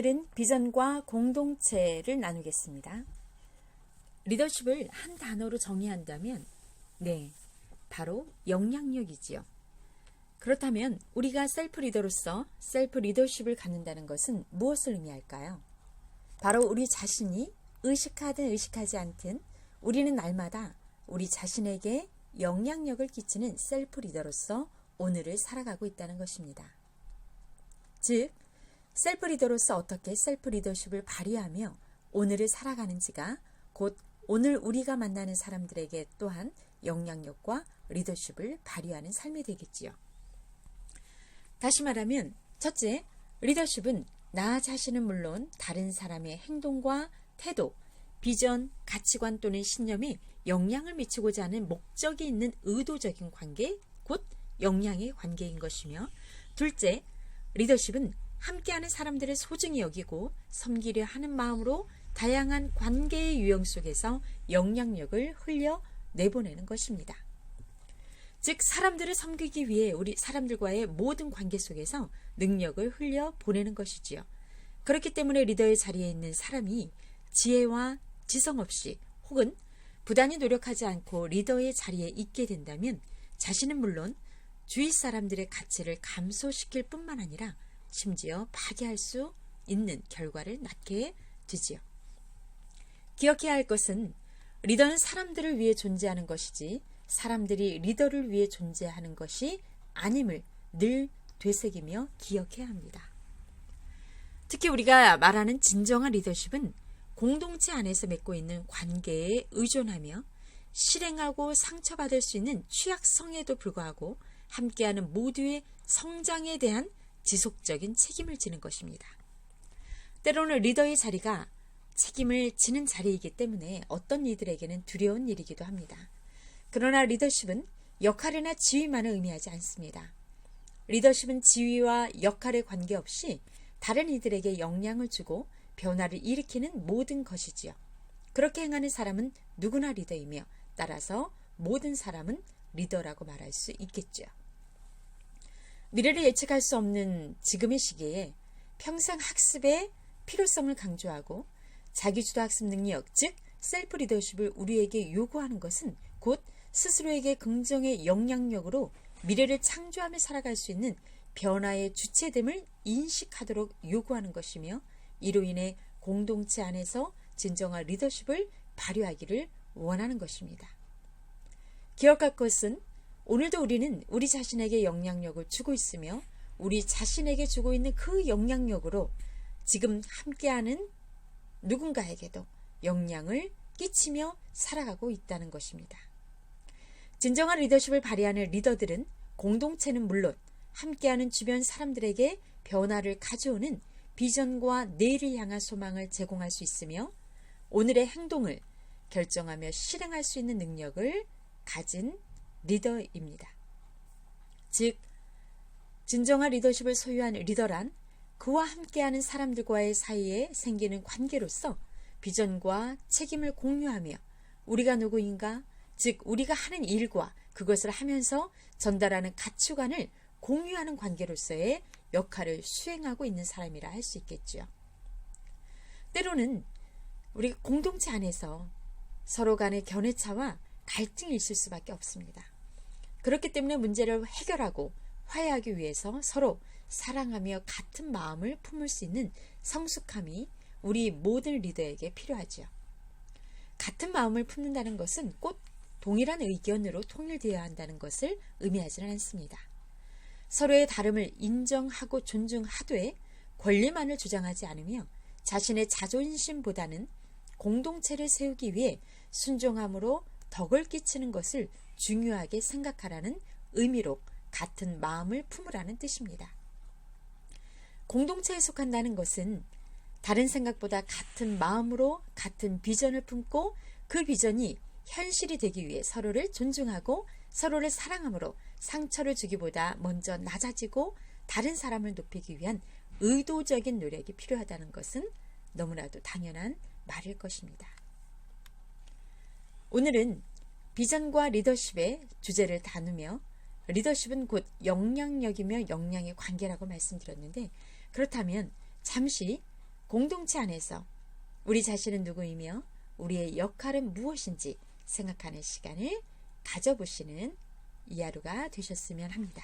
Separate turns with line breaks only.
오늘은 비전과 공동체를 나누겠습니다. 리더십을 한 단어로 정의한다면 바로 영향력이지요. 그렇다면 우리가 셀프 리더로서 셀프 리더십을 갖는다는 것은 무엇을 의미할까요? 바로 우리 자신이 의식하든 의식하지 않든 우리는 날마다 우리 자신에게 영향력을 끼치는 셀프 리더로서 오늘을 살아가고 있다는 것입니다. 즉, 셀프 리더로서 어떻게 셀프 리더십을 발휘하며 오늘을 살아가는지가 곧 오늘 우리가 만나는 사람들에게 또한 영향력과 리더십을 발휘하는 삶이 되겠지요. 다시 말하면 첫째, 리더십은 나 자신은 물론 다른 사람의 행동과 태도, 비전, 가치관 또는 신념에 영향을 미치고자 하는 목적이 있는 의도적인 관계, 곧 영향의 관계인 것이며, 둘째, 리더십은 함께하는 사람들을 소중히 여기고 섬기려 하는 마음으로 다양한 관계의 유형 속에서 영향력을 흘려내보내는 것입니다. 즉, 사람들을 섬기기 위해 우리 사람들과의 모든 관계 속에서 능력을 흘려보내는 것이지요. 그렇기 때문에 리더의 자리에 있는 사람이 지혜와 지성 없이 혹은 부단히 노력하지 않고 리더의 자리에 있게 된다면 자신은 물론 주위 사람들의 가치를 감소시킬 뿐만 아니라 심지어 파괴할 수 있는 결과를 낳게 되지요. 기억해야 할 것은 리더는 사람들을 위해 존재하는 것이지 사람들이 리더를 위해 존재하는 것이 아님을 늘 되새기며 기억해야 합니다. 특히 우리가 말하는 진정한 리더십은 공동체 안에서 맺고 있는 관계에 의존하며 실행하고 상처받을 수 있는 취약성에도 불구하고 함께하는 모두의 성장에 대한 지속적인 책임을 지는 것입니다. 때로는 리더의 자리가 책임을 지는 자리이기 때문에 어떤 이들에게는 두려운 일이기도 합니다. 그러나 리더십은 역할이나 지위만을 의미하지 않습니다. 리더십은 지위와 역할에 관계없이 다른 이들에게 영향을 주고 변화를 일으키는 모든 것이지요. 그렇게 행하는 사람은 누구나 리더이며 따라서 모든 사람은 리더라고 말할 수 있겠죠. 미래를 예측할 수 없는 지금의 시기에 평생 학습의 필요성을 강조하고 자기주도 학습 능력, 즉 셀프 리더십을 우리에게 요구하는 것은 곧 스스로에게 긍정의 영향력으로 미래를 창조하며 살아갈 수 있는 변화의 주체됨을 인식하도록 요구하는 것이며, 이로 인해 공동체 안에서 진정한 리더십을 발휘하기를 원하는 것입니다. 기억할 것은 오늘도 우리는 우리 자신에게 영향력을 주고 있으며 우리 자신에게 주고 있는 그 영향력으로 지금 함께하는 누군가에게도 영향을 끼치며 살아가고 있다는 것입니다. 진정한 리더십을 발휘하는 리더들은 공동체는 물론 함께하는 주변 사람들에게 변화를 가져오는 비전과 내일을 향한 소망을 제공할 수 있으며 오늘의 행동을 결정하며 실행할 수 있는 능력을 가진 리더입니다. 즉, 진정한 리더십을 소유한 리더란 그와 함께하는 사람들과의 사이에 생기는 관계로서 비전과 책임을 공유하며 우리가 누구인가, 즉 우리가 하는 일과 그것을 하면서 전달하는 가치관을 공유하는 관계로서의 역할을 수행하고 있는 사람이라 할 수 있겠죠. 때로는 우리 공동체 안에서 서로 간의 견해차와 갈등이 있을 수밖에 없습니다. 그렇기 때문에 문제를 해결하고 화해하기 위해서 서로 사랑하며 같은 마음을 품을 수 있는 성숙함이 우리 모든 리더에게 필요하죠. 같은 마음을 품는다는 것은 꼭 동일한 의견으로 통일되어야 한다는 것을 의미하지는 않습니다. 서로의 다름을 인정하고 존중하되 권리만을 주장하지 않으며 자신의 자존심보다는 공동체를 세우기 위해 순종함으로 덕을 끼치는 것을 중요하게 생각하라는 의미로 같은 마음을 품으라는 뜻입니다. 공동체에 속한다는 것은 다른 생각보다 같은 마음으로 같은 비전을 품고 그 비전이 현실이 되기 위해 서로를 존중하고 서로를 사랑함으로 상처를 주기보다 먼저 낮아지고 다른 사람을 높이기 위한 의도적인 노력이 필요하다는 것은 너무나도 당연한 말일 것입니다. 오늘은 비전과 리더십의 주제를 다루며 리더십은 곧 영향력이며 영향의 관계라고 말씀드렸는데, 그렇다면 잠시 공동체 안에서 우리 자신은 누구이며 우리의 역할은 무엇인지 생각하는 시간을 가져보시는 이 하루가 되셨으면 합니다.